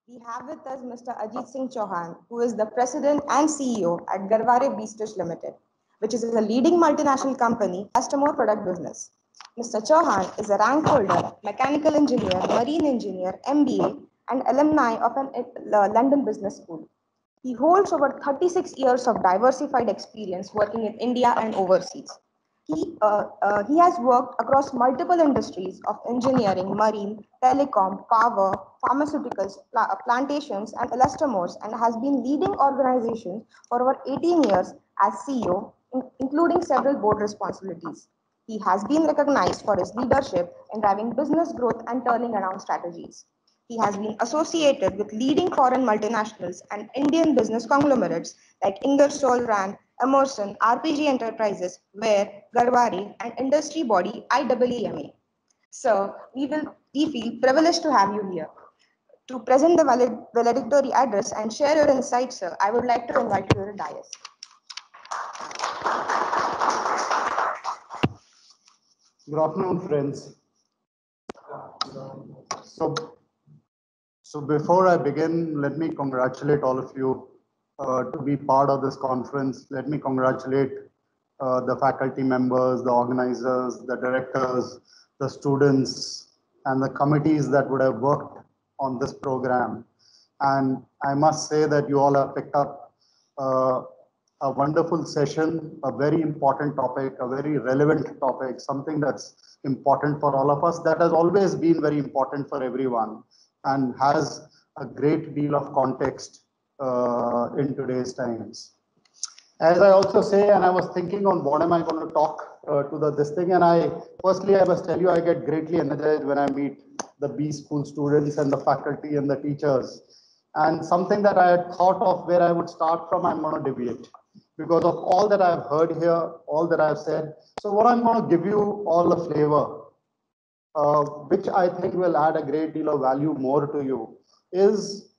We have with us Mr. Ajit Singh Chauhan, who is the President and CEO at Garware Beestish Limited, which is a leading multinational company, customer product business. Mr. Chauhan is a rank holder, mechanical engineer, marine engineer, MBA, and alumni of an London Business School. He holds over 36 years of diversified experience working in India and overseas. He has worked across multiple industries of engineering, marine, telecom, power, pharmaceuticals, plantations, and elastomers, and has been leading organizations for over 18 years as CEO, including several board responsibilities. He has been recognized for his leadership in driving business growth and turning around strategies. He has been associated with leading foreign multinationals and Indian business conglomerates like Ingersoll Rand, Emerson, RPG Enterprises, Ware, Garware, and industry body IEEMA. Sir, we feel privileged to have you here. To present the valedictory address and share your insights, sir, I would like to invite you to the dais. Good afternoon, friends. So, before I begin, let me congratulate all of you to be part of this conference. Let me congratulate the faculty members, the organizers, the directors, the students, and the committees that would have worked on this program. And I must say that you all have picked up a wonderful session, a very important topic, a very relevant topic, something that's important for all of us, that has always been very important for everyone and has a great deal of context in today's times. As I also say, and I was thinking on what am I going to talk to this thing, and firstly, I must tell you, I get greatly energized when I meet the B school students and the faculty and the teachers. And something that I had thought of where I would start from, I'm going to deviate because of all that I've heard here, all that I've said. So what I'm going to give you all a flavor, which I think will add a great deal of value more to you, is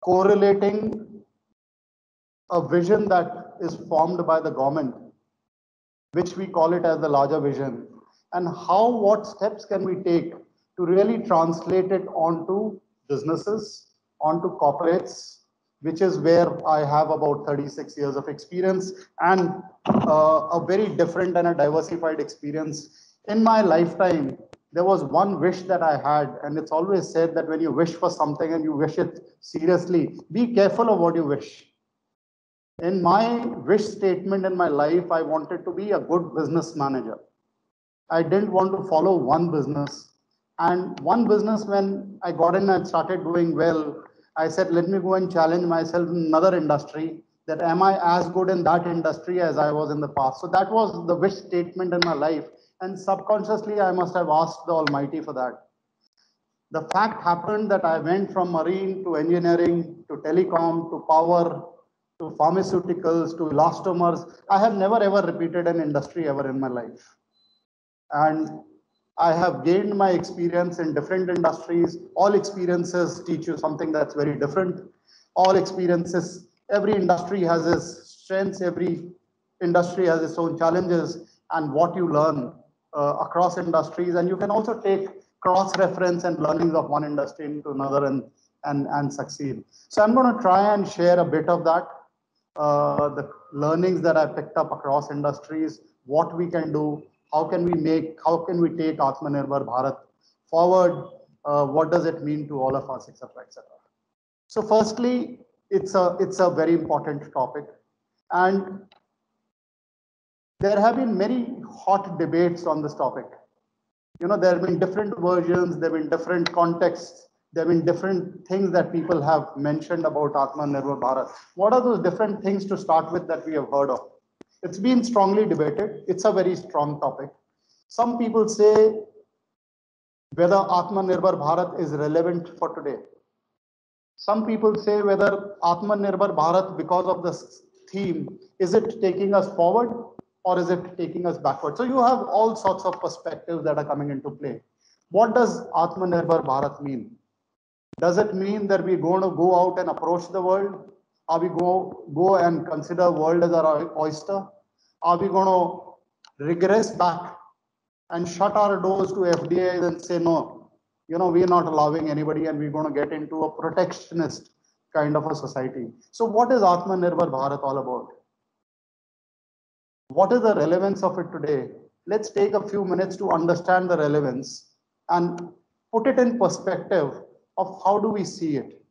correlating a vision that is formed by the government, which we call it as the larger vision, and what steps can we take to really translate it onto businesses, onto corporates, which is where I have about 36 years of experience and a very different and a diversified experience. In my lifetime, there was one wish that I had, and it's always said that when you wish for something and you wish it seriously, be careful of what you wish. In my wish statement in my life, I wanted to be a good business manager. I didn't want to follow one business. And one business, when I got in and started doing well, I said, let me go and challenge myself in another industry, that am I as good in that industry as I was in the past? So that was the wish statement in my life. And subconsciously, I must have asked the Almighty for that. The fact happened that I went from marine to engineering, to telecom, to power, to pharmaceuticals, to elastomers. I have never ever repeated an industry ever in my life. And I have gained my experience in different industries. All experiences teach you something that's very different. All experiences, every industry has its strengths, every industry has its own challenges, and what you learn across industries. And you can also take cross-reference and learnings of one industry into another and succeed. So I'm going to try and share a bit of that, the learnings that I picked up across industries, what we can do, how can we take Atmanirbhar Bharat forward? What does it mean to all of us, etc., etc. So, firstly, it's a very important topic, and there have been many hot debates on this topic. You know, there have been different versions, there have been different contexts, there have been different things that people have mentioned about Atmanirbhar Bharat. What are those different things to start with that we have heard of? It's been strongly debated. It's a very strong topic. Some people say whether Atmanirbhar Bharat is relevant for today. Some people say whether Atmanirbhar Bharat, because of this theme, is it taking us forward or is it taking us backward? So you have all sorts of perspectives that are coming into play. What does Atmanirbhar Bharat mean? Does it mean that we're going to go out and approach the world? Are we go and consider world as our oyster? Are we going to regress back and shut our doors to FDI and say no? we're not allowing anybody and we're going to get into a protectionist kind of a society. So what is Atmanirbhar Bharat all about? What is the relevance of it today? Let's take a few minutes to understand the relevance and put it in perspective of how do we see it.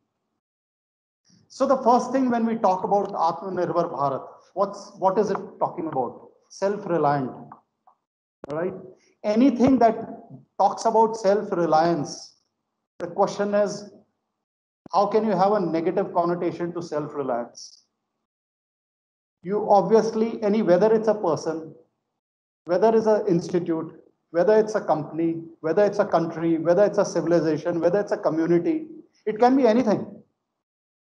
So the first thing when we talk about Atmanirbhar Bharat, what is it talking about? Self-reliant, right? Anything that talks about self-reliance, the question is, how can you have a negative connotation to self-reliance? You obviously, whether it's a person, whether it's an institute, whether it's a company, whether it's a country, whether it's a civilization, whether it's a community, it can be anything,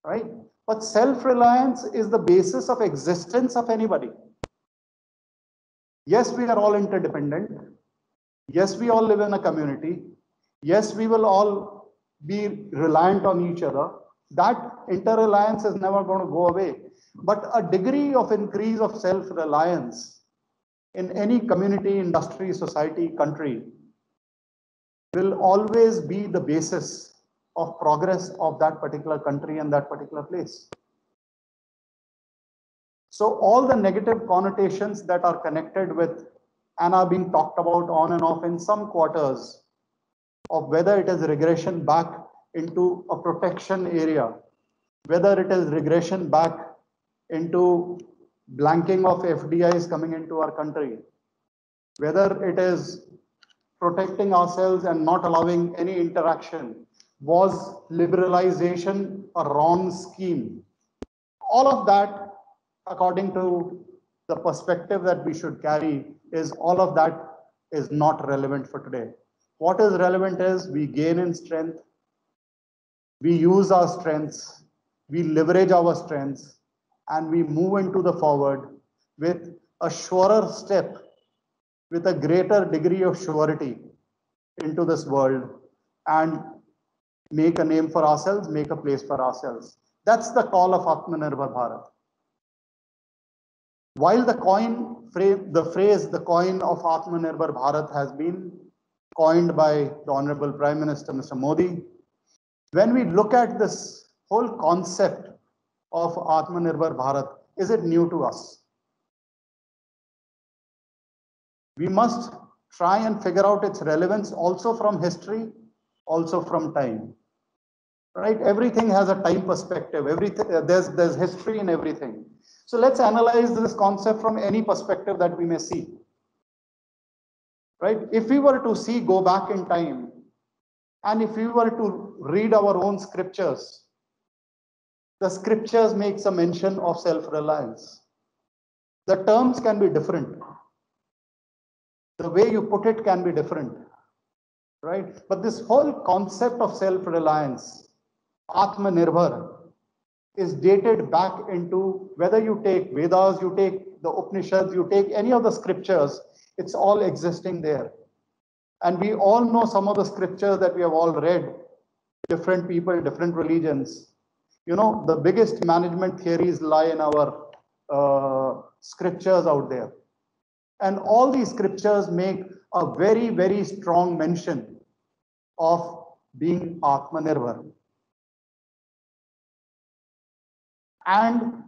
right? But self-reliance is the basis of existence of anybody. Yes, we are all interdependent. Yes, we all live in a community. Yes, we will all be reliant on each other. That interreliance is never going to go away. But a degree of increase of self-reliance in any community, industry, society, country will always be the basis of progress of that particular country and that particular place. So all the negative connotations that are connected with and are being talked about on and off in some quarters of whether it is regression back into a protection area, whether it is regression back into blanking of FDIs coming into our country, whether it is protecting ourselves and not allowing any interaction, was liberalization a wrong scheme? All of that, according to the perspective that we should carry, is all of that is not relevant for today. What is relevant is we gain in strength, we use our strengths, we leverage our strengths, and we move into the forward with a surer step, with a greater degree of surety into this world and make a name for ourselves, make a place for ourselves. That's the call of Atmanirbhar Bharat. While the phrase, the coin of Atmanirbhar Bharat has been coined by the Honorable Prime Minister, Mr. Modi, when we look at this whole concept of Atmanirbhar Bharat, is it new to us? We must try and figure out its relevance also from history, also from time. Right? Everything has a time perspective. There's history in everything. So let's analyze this concept from any perspective that we may see. Right? If we were to go back in time, and if we were to read our own scriptures, the scriptures makes a mention of self-reliance. The terms can be different. The way you put it can be different. Right? But this whole concept of self-reliance, Atmanirbhar, is dated back into, whether you take Vedas, you take the Upanishads, you take any of the scriptures, it's all existing there. And we all know some of the scriptures that we have all read, different people, different religions. The biggest management theories lie in our scriptures out there. And all these scriptures make a very, very strong mention of being Atmanirbhar. And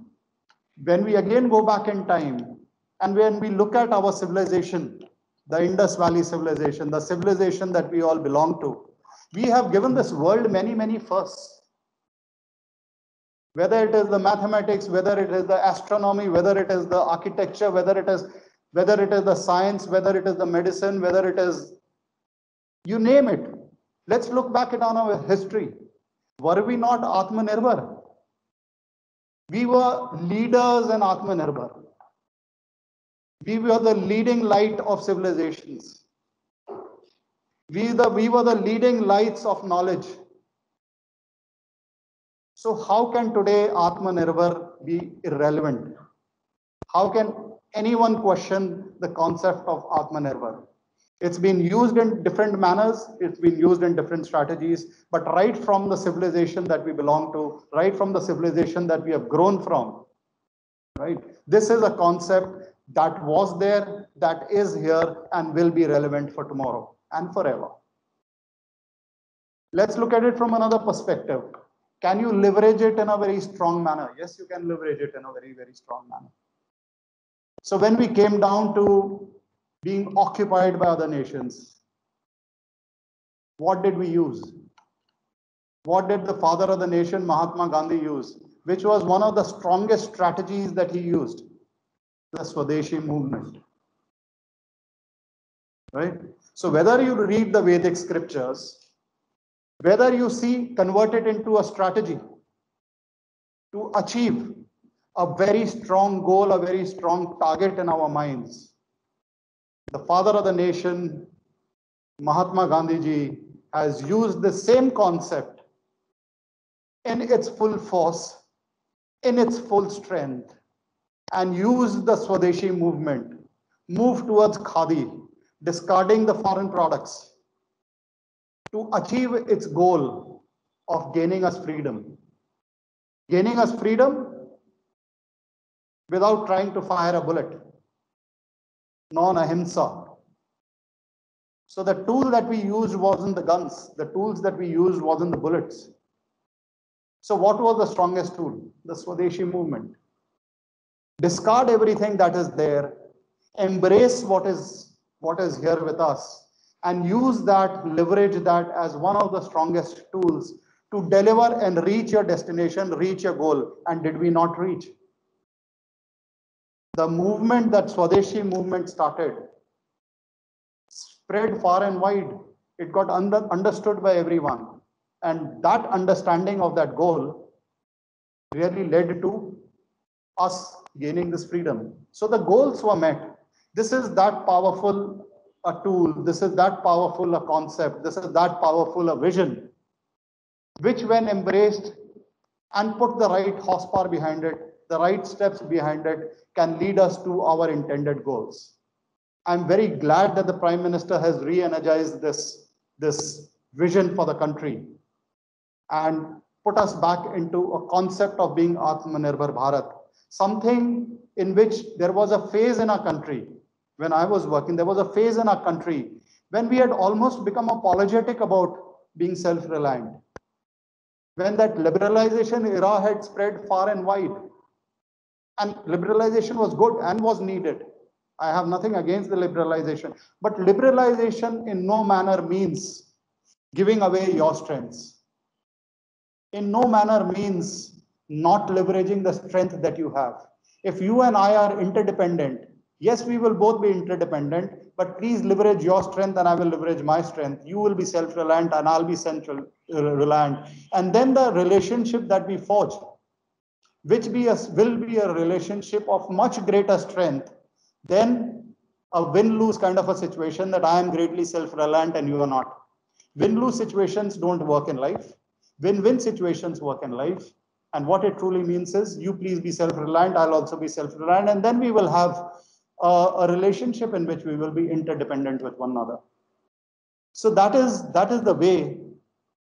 when we again go back in time, and when we look at our civilization, the Indus Valley civilization, the civilization that we all belong to, we have given this world many, many firsts. Whether it is the mathematics, whether it is the astronomy, whether it is the architecture, whether it is the science, whether it is the medicine, whether it is, you name it. Let's look back at our history. Were we not Atmanirbhar? We were leaders in Atmanirbhar. We were the leading light of civilizations. We were the leading lights of knowledge. So how can today Atmanirbhar be irrelevant? How can anyone question the concept of Atmanirbhar? It's been used in different manners, it's been used in different strategies, but right from the civilization that we belong to, right from the civilization that we have grown from, right? This is a concept that was there, that is here, and will be relevant for tomorrow and forever. Let's look at it from another perspective. Can you leverage it in a very strong manner? Yes, you can leverage it in a very, very strong manner. So when we came down to being occupied by other nations, what did we use? What did the father of the nation, Mahatma Gandhi, use? Which was one of the strongest strategies that he used? The Swadeshi movement. Right? So whether you read the Vedic scriptures, whether you see convert it into a strategy to achieve a very strong goal, a very strong target in our minds, the father of the nation, Mahatma Gandhi ji, has used the same concept in its full force, in its full strength, and used the Swadeshi movement, moved towards Khadi, discarding the foreign products to achieve its goal of gaining us freedom. Gaining us freedom without trying to fire a bullet. Non-ahimsa. So the tool that we used wasn't the guns. The tools that we used wasn't the bullets. So what was the strongest tool? The Swadeshi movement. Discard everything that is there, embrace what is here with us, and use that, leverage that as one of the strongest tools to deliver and reach your destination, reach your goal. And did we not reach? The movement, that Swadeshi movement started, spread far and wide. It got understood by everyone. And that understanding of that goal really led to us gaining this freedom. So the goals were met. This is that powerful a tool. This is that powerful a concept. This is that powerful a vision, which when embraced and put the right horsepower behind it, the right steps behind it, can lead us to our intended goals. I'm very glad that the Prime Minister has re-energized this vision for the country and put us back into a concept of being Atmanirbhar Bharat, something in which there was a phase in our country. When I was working, there was a phase in our country when we had almost become apologetic about being self-reliant. When that liberalization era had spread far and wide. And liberalization was good and was needed. I have nothing against the liberalization. But liberalization in no manner means giving away your strengths. In no manner means not leveraging the strength that you have. If you and I are interdependent, yes, we will both be interdependent, but please leverage your strength and I will leverage my strength. You will be self-reliant and I'll be self-reliant. And then the relationship that we forge, which will be a relationship of much greater strength than a win-lose kind of a situation that I am greatly self-reliant and you are not. Win-lose situations don't work in life. Win-win situations work in life. And what it truly means is you please be self-reliant, I'll also be self-reliant, and then we will have a relationship in which we will be interdependent with one another. So that is the way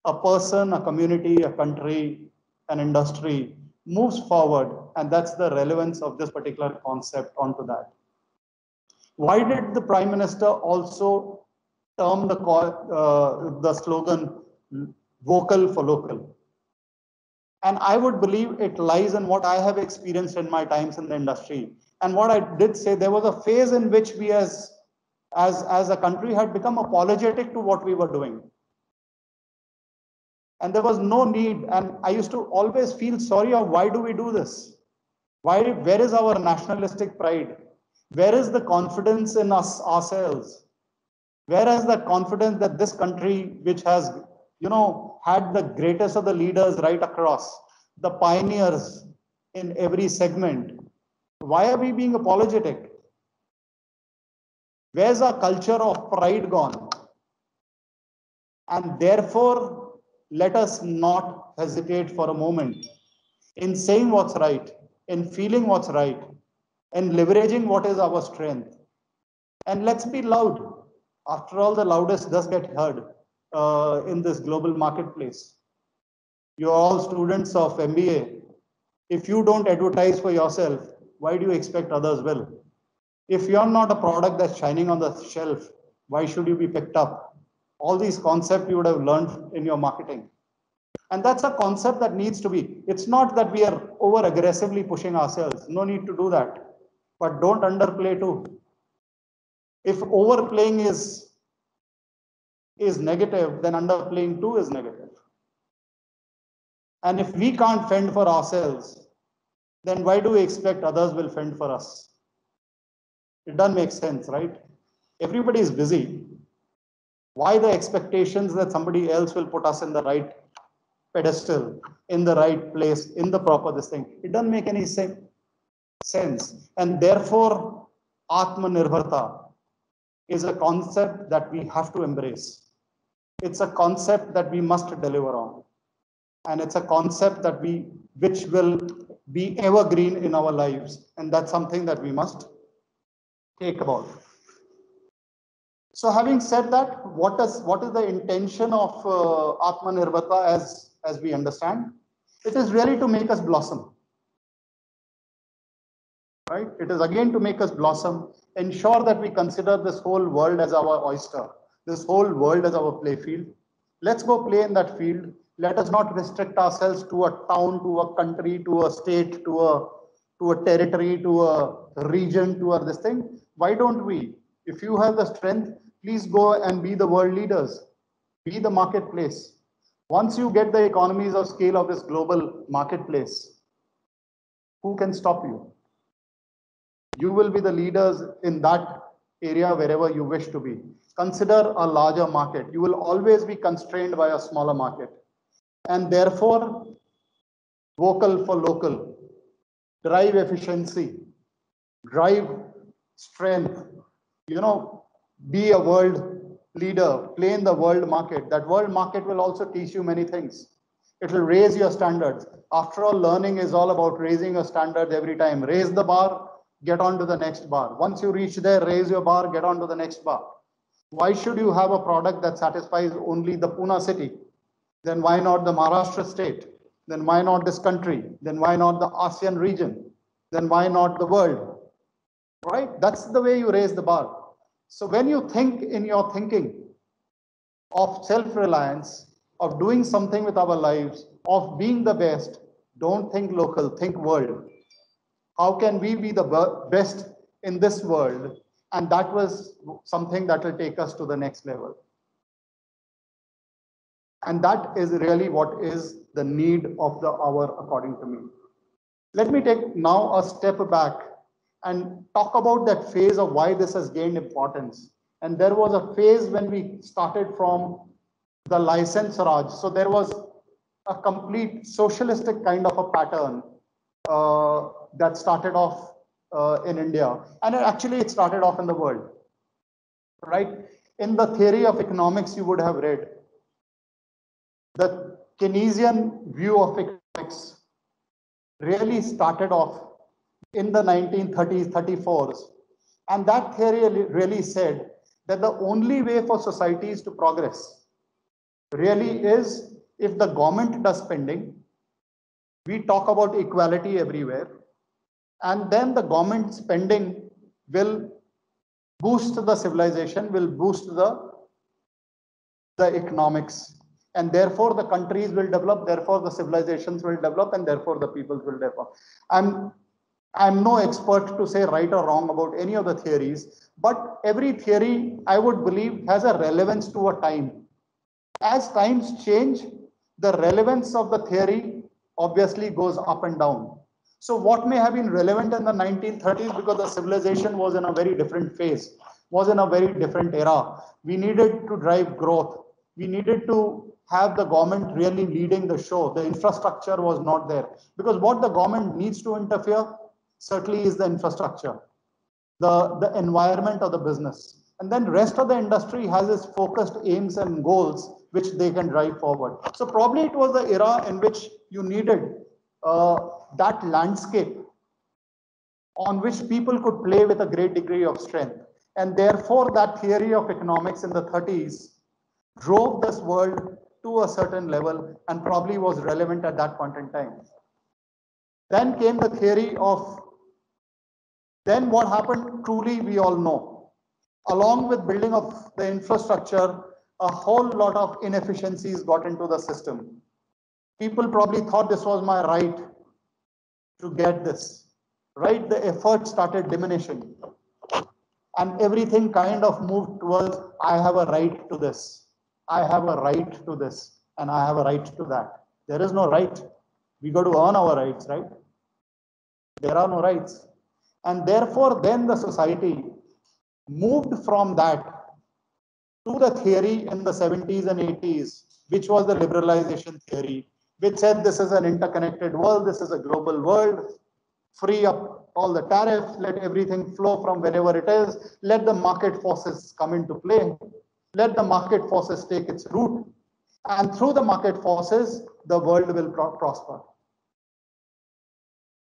a person, a community, a country, an industry moves forward, and that's the relevance of this particular concept onto that. Why did the Prime Minister also term the slogan vocal for local? And I would believe it lies in what I have experienced in my times in the industry. And what I did say, there was a phase in which we as a country had become apologetic to what we were doing. And there was no need. And I used to always feel sorry of why do we do this? Where is our nationalistic pride? Where is the confidence in us ourselves? Where is the confidence that this country, which has, had the greatest of the leaders right across, the pioneers in every segment, why are we being apologetic? Where's our culture of pride gone? And therefore, let us not hesitate for a moment in saying what's right, in feeling what's right, in leveraging what is our strength. And let's be loud. After all, the loudest does get heard in this global marketplace. You're all students of MBA. If you don't advertise for yourself, why do you expect others will? If you're not a product that's shining on the shelf, why should you be picked up? All these concepts you would have learned in your marketing. And that's a concept that needs to be. It's not that we are over aggressively pushing ourselves. No need to do that. But don't underplay too. If overplaying is negative, then underplaying too is negative. And if we can't fend for ourselves, then why do we expect others will fend for us? It doesn't make sense, right? Everybody is busy. Why the expectations that somebody else will put us in the right pedestal, in the right place, in the proper this thing? It doesn't make any sense. And therefore, Atmanirbharta is a concept that we have to embrace. It's a concept that we must deliver on. And it's a concept that which will be evergreen in our lives. And that's something that we must take about. So having said that, what is the intention of Atmanirbharta as we understand? It is really to make us blossom. Right? It is again to make us blossom, ensure that we consider this whole world as our oyster, this whole world as our play field. Let's go play in that field. Let us not restrict ourselves to a town, to a country, to a state, to a territory, to a region, to this thing. Why don't we? If you have the strength, please go and be the world leaders, be the marketplace. Once you get the economies of scale of this global marketplace, who can stop you? You will be the leaders in that area wherever you wish to be. Consider a larger market. You will always be constrained by a smaller market. And therefore, vocal for local, drive efficiency, drive strength, be a world leader, play in the world market. That world market will also teach you many things. It will raise your standards. After all, learning is all about raising your standards every time. Raise the bar, get on to the next bar. Once you reach there, raise your bar, get on to the next bar. Why should you have a product that satisfies only the Pune city? Then why not the Maharashtra state? Then why not this country? Then why not the ASEAN region? Then why not the world? Right? That's the way you raise the bar. So when you think in your thinking of self-reliance, of doing something with our lives, of being the best, don't think local, think world. How can we be the best in this world? And that was something that will take us to the next level. And that is really what is the need of the hour, according to me. Let me take now a step back and talk about that phase of why this has gained importance. And there was a phase when we started from the license Raj. So there was a complete socialistic kind of a pattern that started off in India. And it started off in the world, right? In the theory of economics, you would have read the Keynesian view of economics really started off in the 1930s, 34s. And that theory really said that the only way for societies to progress really is if the government does spending. We talk about equality everywhere. And then the government spending will boost the civilization, will boost the economics. And therefore the countries will develop, therefore the civilizations will develop, and therefore the peoples will develop. I'm no expert to say right or wrong about any of the theories, but every theory I would believe has a relevance to a time. As times change, the relevance of the theory obviously goes up and down. So what may have been relevant in the 1930s because the civilization was in a very different phase, was in a very different era. We needed to drive growth. We needed to have the government really leading the show. The infrastructure was not there. Because what the government needs to interfere certainly is the infrastructure, the environment of the business. And then rest of the industry has its focused aims and goals which they can drive forward. So probably it was the era in which you needed that landscape on which people could play with a great degree of strength. And therefore that theory of economics in the 30s drove this world to a certain level and probably was relevant at that point in time. Then came the theory of, then what happened truly we all know. Along with building of the infrastructure, a whole lot of inefficiencies got into the system. People probably thought this was my right to get this, right? The effort started diminishing and everything kind of moved towards, I have a right to this. I have a right to this and I have a right to that. There is no right. We got to earn our rights, right? There are no rights. And therefore, then the society moved from that to the theory in the 70s and 80s, which was the liberalization theory, which said this is an interconnected world, this is a global world, free up all the tariffs, let everything flow from wherever it is, let the market forces come into play, let the market forces take its root, and through the market forces, the world will prosper.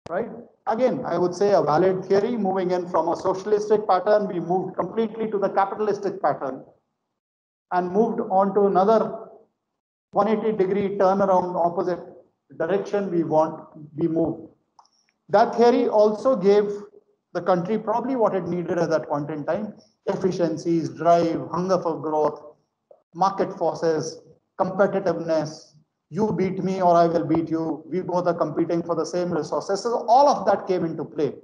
Right? Again, I would say a valid theory. Moving in from a socialistic pattern, we moved completely to the capitalistic pattern and moved on to another 180-degree turnaround opposite direction we moved. That theory also gave the country probably what it needed at that point in time: efficiencies, drive, hunger for growth, market forces, competitiveness. You beat me or I will beat you. We both are competing for the same resources. So all of that came into play.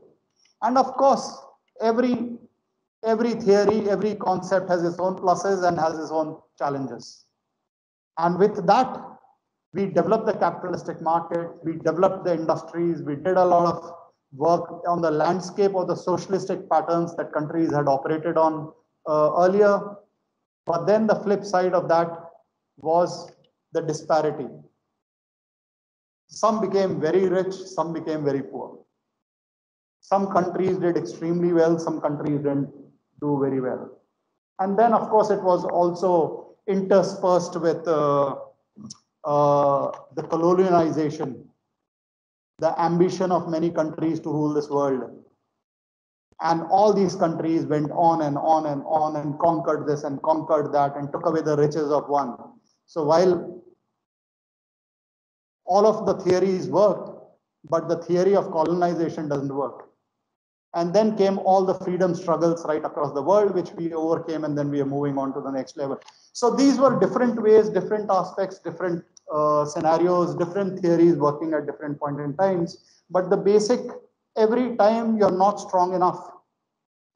And of course, every theory, every concept has its own pluses and has its own challenges. And with that, we developed the capitalistic market, we developed the industries, we did a lot of work on the landscape of the socialistic patterns that countries had operated on earlier. But then the flip side of that was the disparity. Some became very rich, some became very poor. Some countries did extremely well, some countries didn't do very well. And then, of course, it was also interspersed with the colonialization, the ambition of many countries to rule this world. And all these countries went on and on and on and conquered this and conquered that and took away the riches of one. So while all of the theories worked, but the theory of colonization doesn't work. And then came all the freedom struggles right across the world, which we overcame, and then we are moving on to the next level. So these were different ways, different aspects, different scenarios, different theories working at different points in times. But the basic, every time you're not strong enough,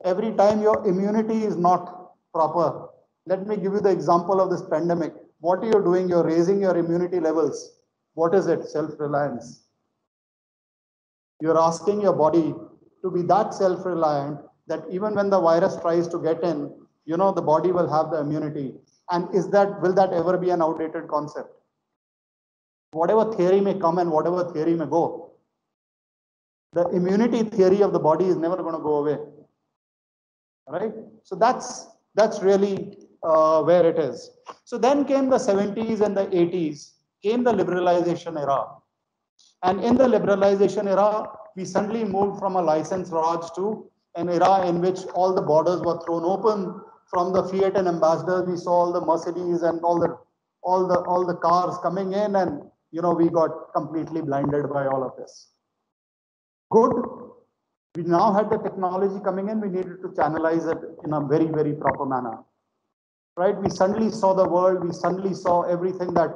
every time your immunity is not proper. Let me give you the example of this pandemic. What are you doing? You're raising your immunity levels. What is it? Self-reliance. You're asking your body to be that self-reliant that even when the virus tries to get in, you know, the body will have the immunity. And will that ever be an outdated concept? Whatever theory may come and whatever theory may go, the immunity theory of the body is never going to go away. Right? So that's really where it is. So then came the 70s and the 80s, came the liberalization era. And in the liberalization era, we suddenly moved from a license Raj to an era in which all the borders were thrown open. From the Fiat and ambassadors, we saw all the Mercedes and all the cars coming in, and you know, we got completely blinded by all of this. Good. We now had the technology coming in, we needed to channelize it in a very, very proper manner. Right? We suddenly saw the world, we suddenly saw everything that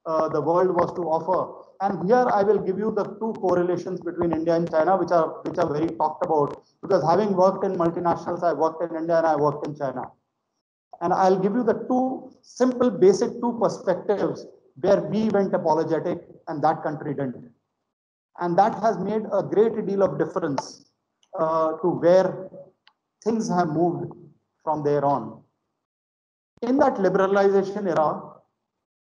the world was to offer. And here I will give you the two correlations between India and China, which are very talked about, because having worked in multinationals, I worked in India and I worked in China. And I'll give you the two simple, basic two perspectives where we went apologetic and that country didn't. And that has made a great deal of difference to where things have moved from there on. In that liberalization era,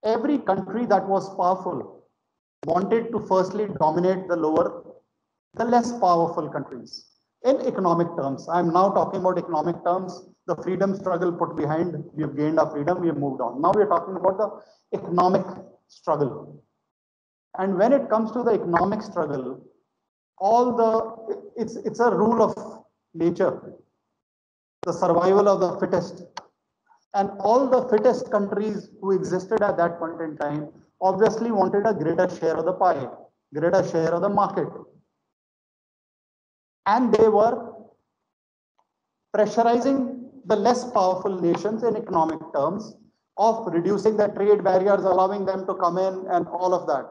every country that was powerful wanted to firstly dominate the less powerful countries. In economic terms, I'm now talking about economic terms, the freedom struggle put behind, we have gained our freedom, we have moved on. Now we're talking about the economic struggle. And when it comes to the economic struggle, it's a rule of nature, the survival of the fittest. And all the fittest countries who existed at that point in time obviously wanted a greater share of the pie, greater share of the market. And they were pressurizing the less powerful nations in economic terms, of reducing the trade barriers, allowing them to come in and all of that.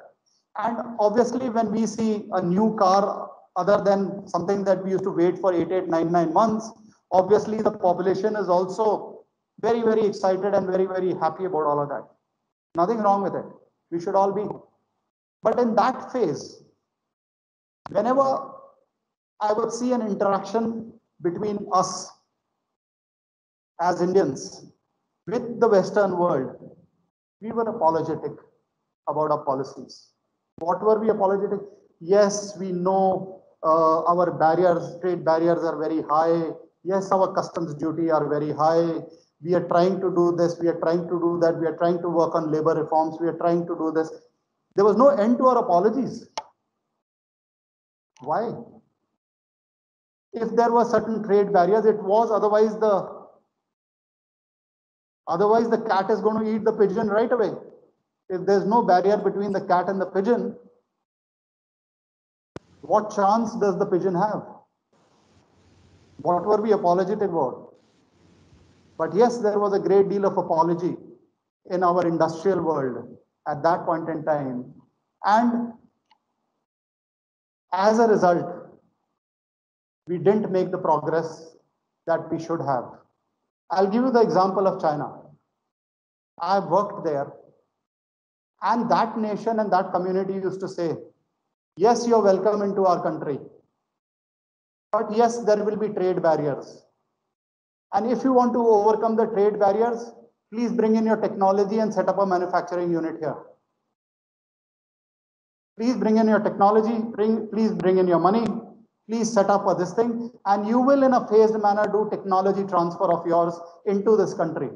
And obviously, when we see a new car, other than something that we used to wait for 9 months, obviously the population is also very, very excited and very, very happy about all of that. Nothing wrong with it. We should all be. But in that phase, whenever I would see an interaction between us as Indians with the Western world, we were apologetic about our policies. What were we apologetic? Yes, we know our barriers, trade barriers are very high. Yes, our customs duty are very high. We are trying to do this, we are trying to do that, we are trying to work on labor reforms, we are trying to do this. There was no end to our apologies. Why? If there were certain trade barriers, it was otherwise the cat is going to eat the pigeon right away. If there's no barrier between the cat and the pigeon, what chance does the pigeon have? What were we apologetic about? But yes, there was a great deal of apology in our industrial world at that point in time. And as a result, we didn't make the progress that we should have. I'll give you the example of China. I've worked there, and that nation and that community used to say, yes, you're welcome into our country, but yes, there will be trade barriers. And if you want to overcome the trade barriers, please bring in your technology and set up a manufacturing unit here. Please bring in your technology, please bring in your money, please set up this thing, and you will in a phased manner do technology transfer of yours into this country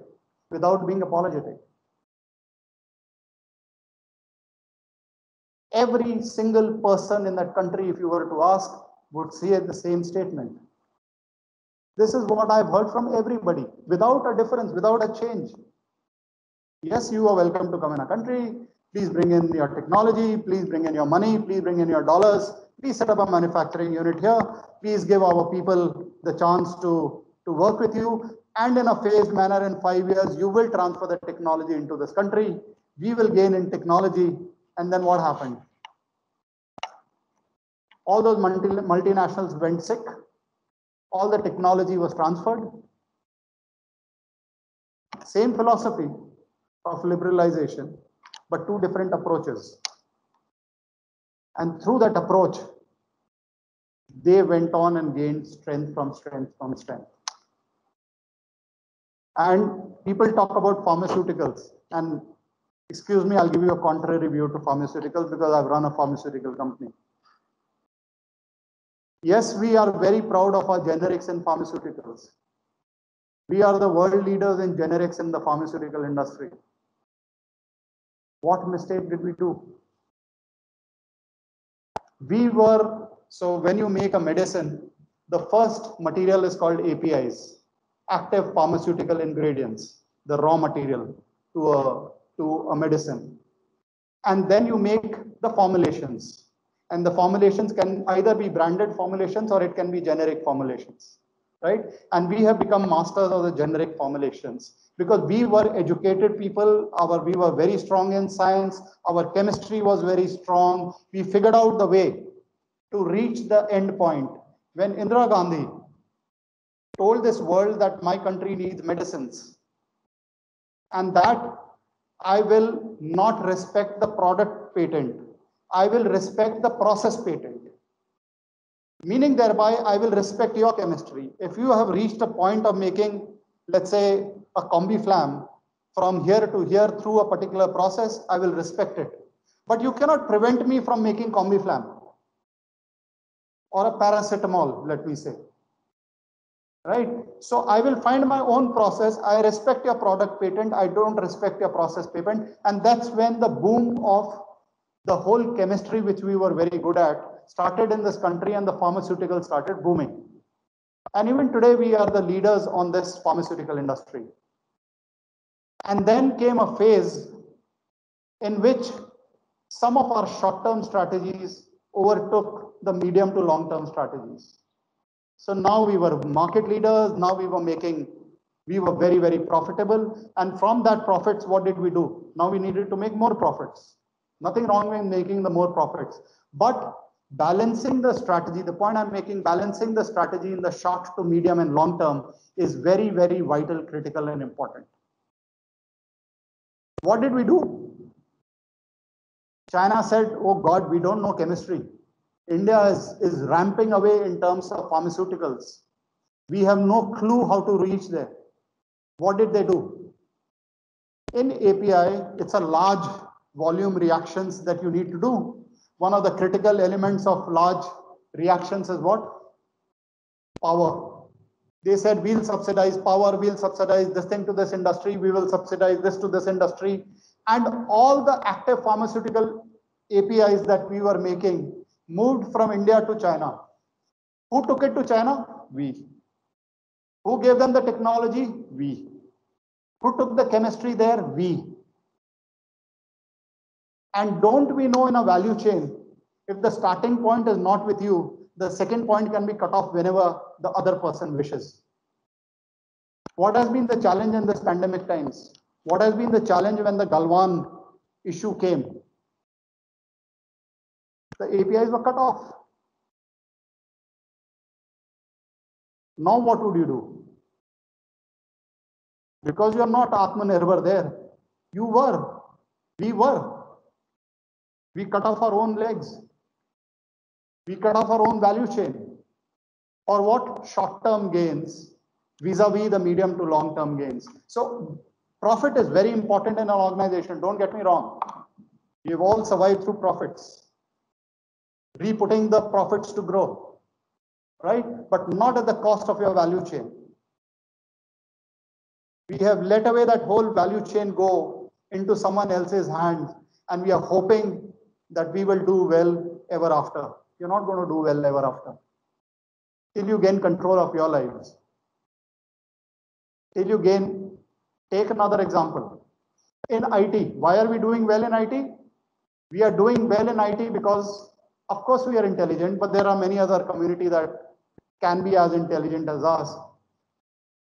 without being apologetic. Every single person in that country, if you were to ask, would say the same statement. This is what I've heard from everybody, without a difference, without a change. Yes, you are welcome to come in a country. Please bring in your technology. Please bring in your money. Please bring in your dollars. Please set up a manufacturing unit here. Please give our people the chance to work with you. And in a phased manner, in 5 years, you will transfer the technology into this country. We will gain in technology. And then what happened? All those multinationals went sick. All the technology was transferred. Same philosophy of liberalization, but two different approaches. And through that approach, they went on and gained strength from strength from strength. And people talk about pharmaceuticals. And excuse me, I'll give you a contrary view to pharmaceuticals because I've run a pharmaceutical company. Yes, we are very proud of our generics in pharmaceuticals. We are the world leaders in generics in the pharmaceutical industry. What mistake did we do? So when you make a medicine, the first material is called APIs, active pharmaceutical ingredients, the raw material to a medicine. And then you make the formulations. And the formulations can either be branded formulations or it can be generic formulations, right? And we have become masters of the generic formulations because we were educated people, we were very strong in science, our chemistry was very strong. We figured out the way to reach the end point. When Indira Gandhi told this world that my country needs medicines and that I will not respect the product patent, I will respect the process patent. Meaning thereby, I will respect your chemistry. If you have reached a point of making, let's say, a CombiFlam from here to here through a particular process, I will respect it. But you cannot prevent me from making CombiFlam or a paracetamol, let me say. Right? So I will find my own process. I respect your product patent. I don't respect your process patent. And that's when the boom of the whole chemistry, which we were very good at, started in this country and the pharmaceuticals started booming. And even today, we are the leaders on this pharmaceutical industry. And then came a phase in which some of our short-term strategies overtook the medium to long-term strategies. So now we were market leaders. Now we were making We were very, very profitable. And from that profits, what did we do? Now we needed to make more profits. Nothing wrong with making the more profits. But balancing the strategy, the point I'm making, balancing the strategy in the short to medium and long term is very, very vital, critical, and important. What did we do? China said, oh God, we don't know chemistry. India is ramping away in terms of pharmaceuticals. We have no clue how to reach there. What did they do? In API, it's a large volume reactions that you need to do. One of the critical elements of large reactions is what? Power. They said, we'll subsidize power, we'll subsidize this thing to this industry, we will subsidize this to this industry. And all the active pharmaceutical APIs that we were making moved from India to China. Who took it to China? We. Who gave them the technology? We. Who took the chemistry there? We. And don't we know in a value chain, if the starting point is not with you, the second point can be cut off whenever the other person wishes. What has been the challenge in this pandemic times? What has been the challenge when the Galwan issue came? The APIs were cut off. Now what would you do? Because you're not Atmanirbhar there. You were. We were. We cut off our own legs. We cut off our own value chain. Or what? Short-term gains vis-a-vis the medium to long-term gains. So profit is very important in an organization. Don't get me wrong. We've all survived through profits. Re-putting the profits to grow, right? But not at the cost of your value chain. We have let away that whole value chain go into someone else's hands, and we are hoping that we will do well ever after. You're not going to do well ever after. Till you gain control of your lives. Till you gain, take another example. In IT, why are we doing well in IT? We are doing well in IT because, of course, we are intelligent, but there are many other community that can be as intelligent as us.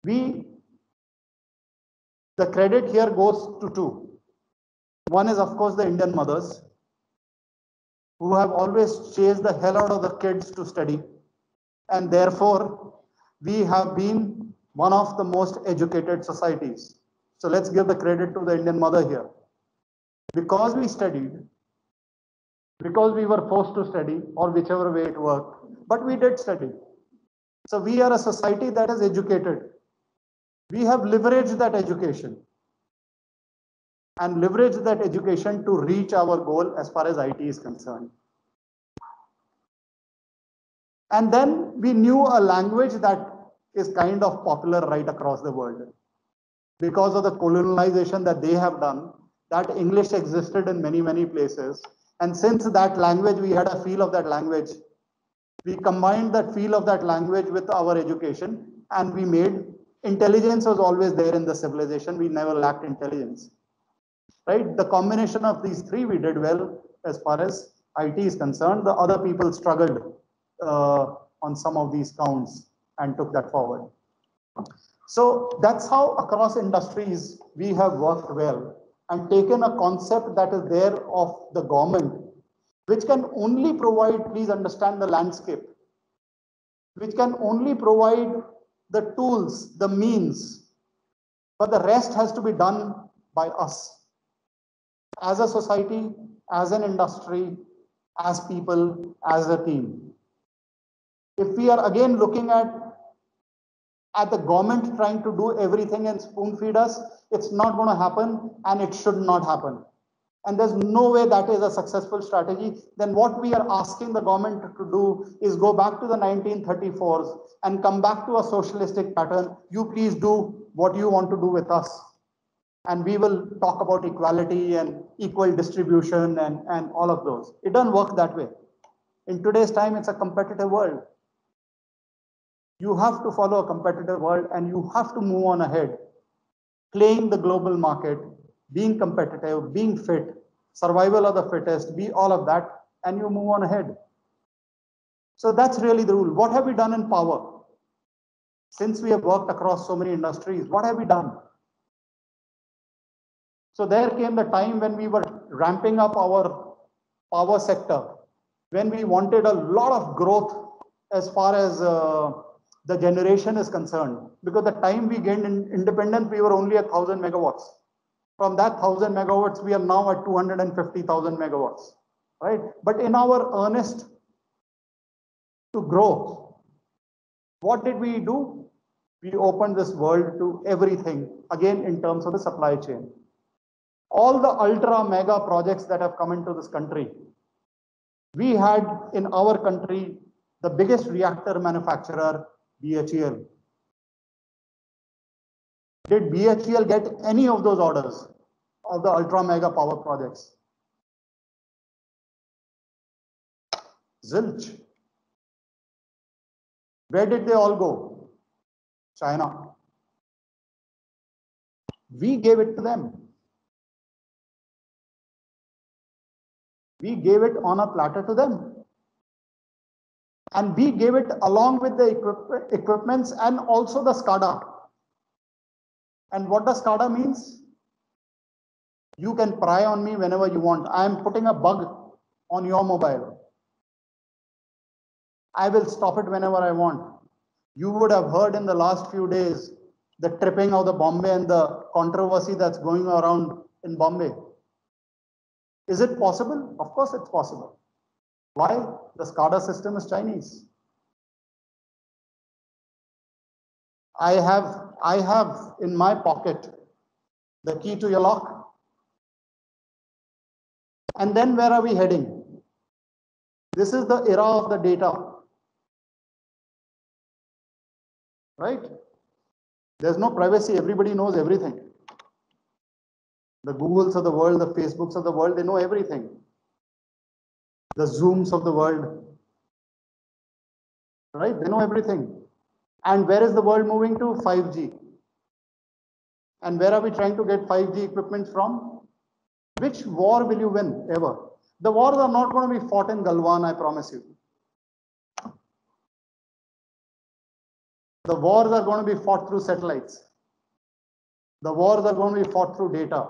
The credit here goes to two. One is, of course, the Indian mothers who have always chased the hell out of the kids to study. And therefore, we have been one of the most educated societies. So let's give the credit to the Indian mother here. Because we studied, because we were forced to study, or whichever way it worked, but we did study. So we are a society that is educated. We have leveraged that education and leveraged that education to reach our goal as far as IT is concerned. And then we knew a language that is kind of popular right across the world. Because of the colonialization that they have done, that English existed in many, many places. And since that language, we had a feel of that language. We combined that feel of that language with our education, and we made intelligence was always there in the civilization. We never lacked intelligence, right? The combination of these three, we did well as far as IT is concerned. The other people struggled on some of these counts and took that forward. So that's how across industries we have worked well and taken a concept that is there of the government, which can only provide, please understand the landscape, which can only provide the tools, the means, but the rest has to be done by us as a society, as an industry, as people, as a team. If we are again looking at the government trying to do everything and spoon feed us, it's not going to happen, and it should not happen. And there's no way that is a successful strategy. Then what we are asking the government to do is go back to the 1934s and come back to a socialistic pattern. You please do what you want to do with us. And we will talk about equality and equal distribution and all of those. It doesn't work that way. In today's time, it's a competitive world. You have to follow a competitive world, and you have to move on ahead, playing the global market, being competitive, being fit, survival of the fittest, be all of that, and you move on ahead. So that's really the rule. What have we done in power? Since we have worked across so many industries, what have we done? So there came the time when we were ramping up our power sector, when we wanted a lot of growth as far as the generation is concerned. Because the time we gained independence, we were only at 1,000 megawatts. From that 1,000 megawatts, we are now at 250,000 megawatts, right? But in our earnest to grow, what did we do? We opened this world to everything, again, in terms of the supply chain. All the ultra mega projects that have come into this country, we had in our country the biggest reactor manufacturer, BHEL. Did BHEL get any of those orders of the ultra mega power projects? Zilch. Where did they all go? China. We gave it to them. We gave it on a platter to them. And we gave it along with the equipments and also the SCADA. And what does SCADA means? You can pry on me whenever you want. I am putting a bug on your mobile. I will stop it whenever I want. You would have heard in the last few days the tripping of the Bombay and the controversy that's going around in Bombay. Is it possible? Of course it's possible. Why? The SCADA system is Chinese. I have in my pocket the key to your lock. And then where are we heading? This is the era of the data. Right? There's no privacy. Everybody knows everything. The Googles of the world, the Facebooks of the world, they know everything. The Zooms of the world, right? They know everything. And where is the world moving to? 5G. And where are we trying to get 5G equipment from? Which war will you win ever? The wars are not going to be fought in Galwan, I promise you. The wars are going to be fought through satellites. The wars are going to be fought through data.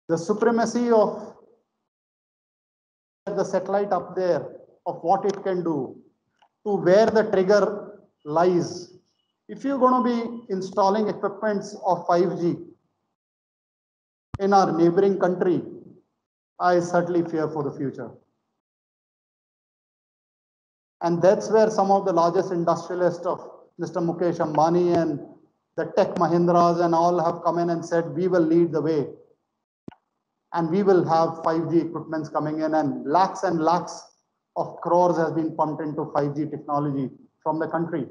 The supremacy of the satellite up there, of what it can do, to where the trigger lies. If you're going to be installing equipments of 5G in our neighboring country, I certainly fear for the future. And that's where some of the largest industrialists of Mr. Mukesh Ambani and the tech Mahindras and all have come in and said, we will lead the way. And we will have 5G equipments coming in, and lakhs of crores has been pumped into 5G technology from the country.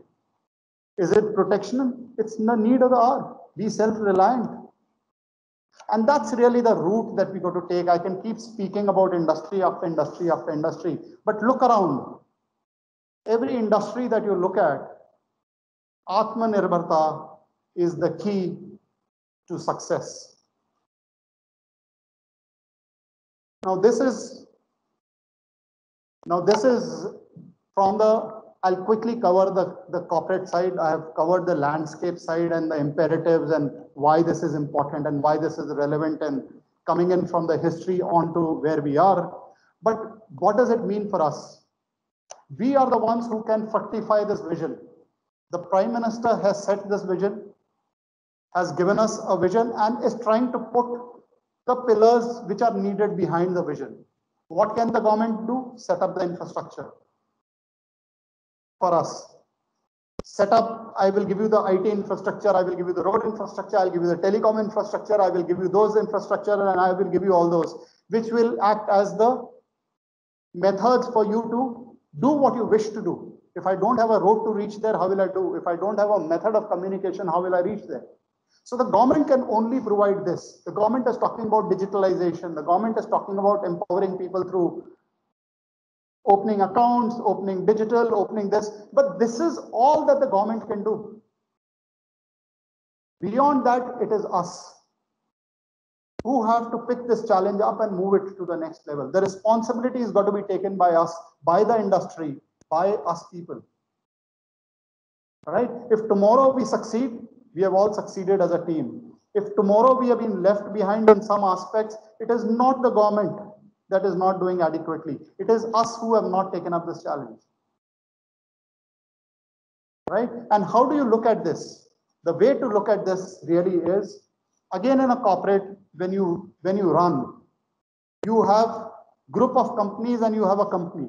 Is it protection? It's the need of the hour. Be self-reliant. And that's really the route that we got to take. I can keep speaking about industry after industry after industry, but look around. Every industry that you look at, Atmanirbharta is the key to success. Now this is from the, I'll quickly cover the corporate side. I have covered the landscape side and the imperatives and why this is important and why this is relevant and coming in from the history onto where we are. But what does it mean for us? We are the ones who can fructify this vision. The Prime Minister has set this vision, has given us a vision, and is trying to put the pillars which are needed behind the vision. What can the government do? Set up the infrastructure for us. Set up, I will give you the IT infrastructure, I will give you the road infrastructure, I'll give you the telecom infrastructure, I will give you those infrastructure, and I will give you all those, which will act as the methods for you to do what you wish to do. If I don't have a road to reach there, how will I do? If I don't have a method of communication, how will I reach there? So the government can only provide this. The government is talking about digitalization. The government is talking about empowering people through opening accounts, opening digital, opening this. But this is all that the government can do. Beyond that, it is us who have to pick this challenge up and move it to the next level. The responsibility has got to be taken by us, by the industry, by us people. right? If tomorrow we succeed, we have all succeeded as a team. If tomorrow we have been left behind in some aspects, it is not the government that is not doing adequately. It is us who have not taken up this challenge, right? And how do you look at this? The way to look at this really is, again, in a corporate, when you run, you have group of companies and you have a company,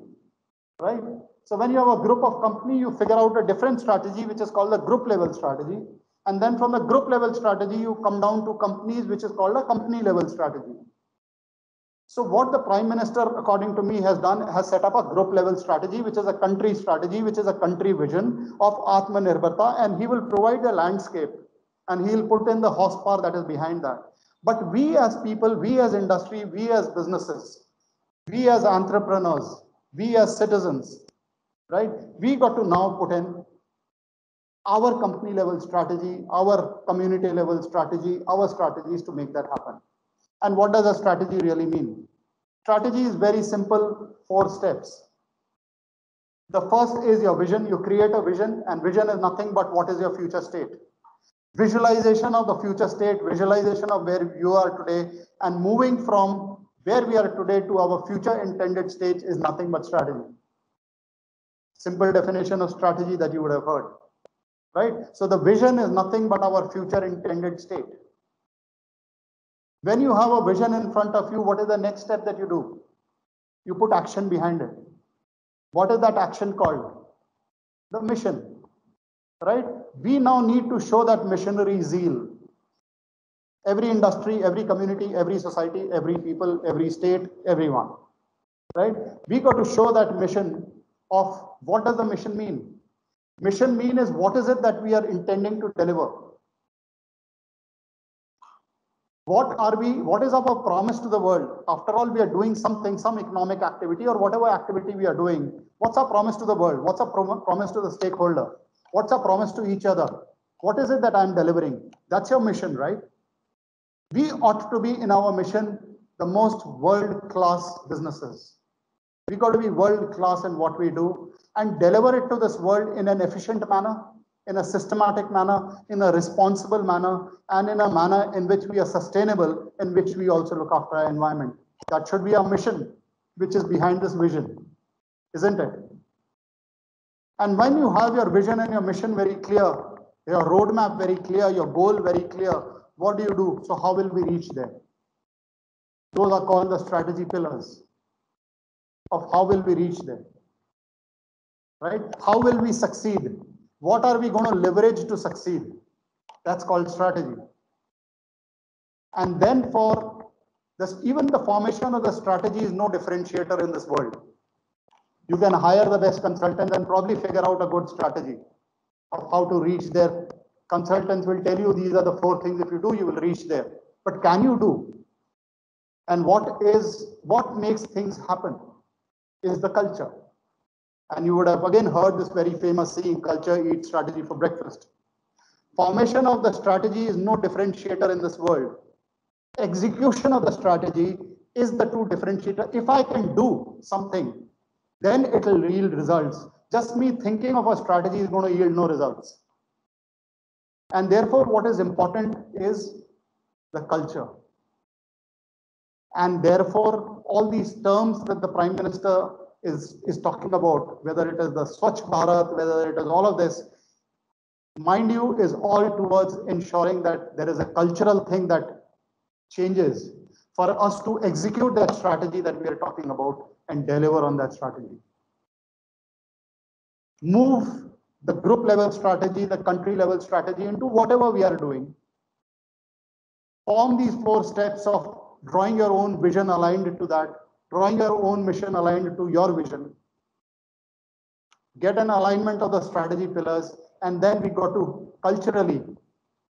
right? So when you have a group of company, you figure out a different strategy, which is called the group level strategy. And then from the group level strategy, you come down to companies, which is called a company level strategy. So what the Prime Minister, according to me, has done, has set up a group level strategy, which is a country strategy, which is a country vision of Atmanirbharta, and he will provide the landscape and he'll put in the horsepower that is behind that. But we as people, we as industry, we as businesses, we as entrepreneurs, we as citizens, right? We got to now put in our company level strategy, our community level strategy, our strategies to make that happen. And what does a strategy really mean? Strategy is very simple, 4 steps. The first is your vision. You create a vision, and vision is nothing but what is your future state. Visualization of the future state, visualization of where you are today, and moving from where we are today to our future intended state is nothing but strategy. Simple definition of strategy that you would have heard, right? So the vision is nothing but our future intended state. When you have a vision in front of you, what is the next step that you do? You put action behind it. What is that action called? The mission, right? We now need to show that missionary zeal. Every industry, every community, every society, every people, every state, everyone, right? We got to show that mission of what does the mission mean? Mission mean is what is it that we are intending to deliver? What is our promise to the world? After all, we are doing something, some economic activity or whatever activity we are doing. What's our promise to the world? What's our promise to the stakeholder? What's our promise to each other? What is it that I'm delivering? That's your mission, right? We ought to be in our mission the most world-class businesses. We got to be world-class in what we do and deliver it to this world in an efficient manner, in a systematic manner, in a responsible manner, and in a manner in which we are sustainable, in which we also look after our environment. That should be our mission, which is behind this vision, isn't it? And when you have your vision and your mission very clear, your roadmap very clear, your goal very clear, what do you do? So how will we reach there? Those are called the strategy pillars of how will we reach there, right? How will we succeed? What are we going to leverage to succeed? That's called strategy. And then for this, even the formation of the strategy is no differentiator in this world. You can hire the best consultant and probably figure out a good strategy of how to reach there. Consultants will tell you these are the 4 things. If you do, you will reach there. But can you do? And what makes things happen is the culture. And you would have again heard this very famous saying, culture eats strategy for breakfast. Formation of the strategy is no differentiator in this world. Execution of the strategy is the true differentiator. If I can do something, then it will yield results. Just me thinking of a strategy is going to yield no results. And therefore, what is important is the culture. And therefore, all these terms that the Prime Minister is talking about, whether it is the Swachh Bharat, whether it is all of this, mind you, is all towards ensuring that there is a cultural thing that changes for us to execute that strategy that we are talking about and deliver on that strategy. Move the group level strategy, the country level strategy into whatever we are doing. Form these 4 steps of drawing your own vision aligned to that, drawing your own mission aligned to your vision. Get an alignment of the strategy pillars, and then we got to culturally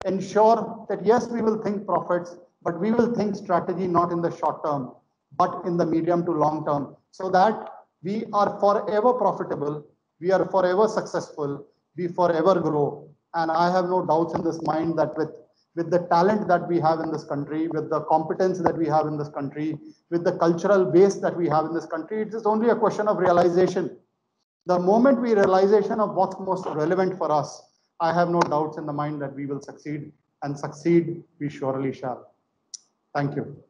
ensure that yes, we will think profits, but we will think strategy not in the short term, but in the medium to long term, so that we are forever profitable, we are forever successful, we forever grow. And I have no doubts in this mind that with the talent that we have in this country, with the competence that we have in this country, with the cultural base that we have in this country, it is only a question of realization. The moment we realization of what's most relevant for us, I have no doubts in the mind that we will succeed, and succeed we surely shall. Thank you.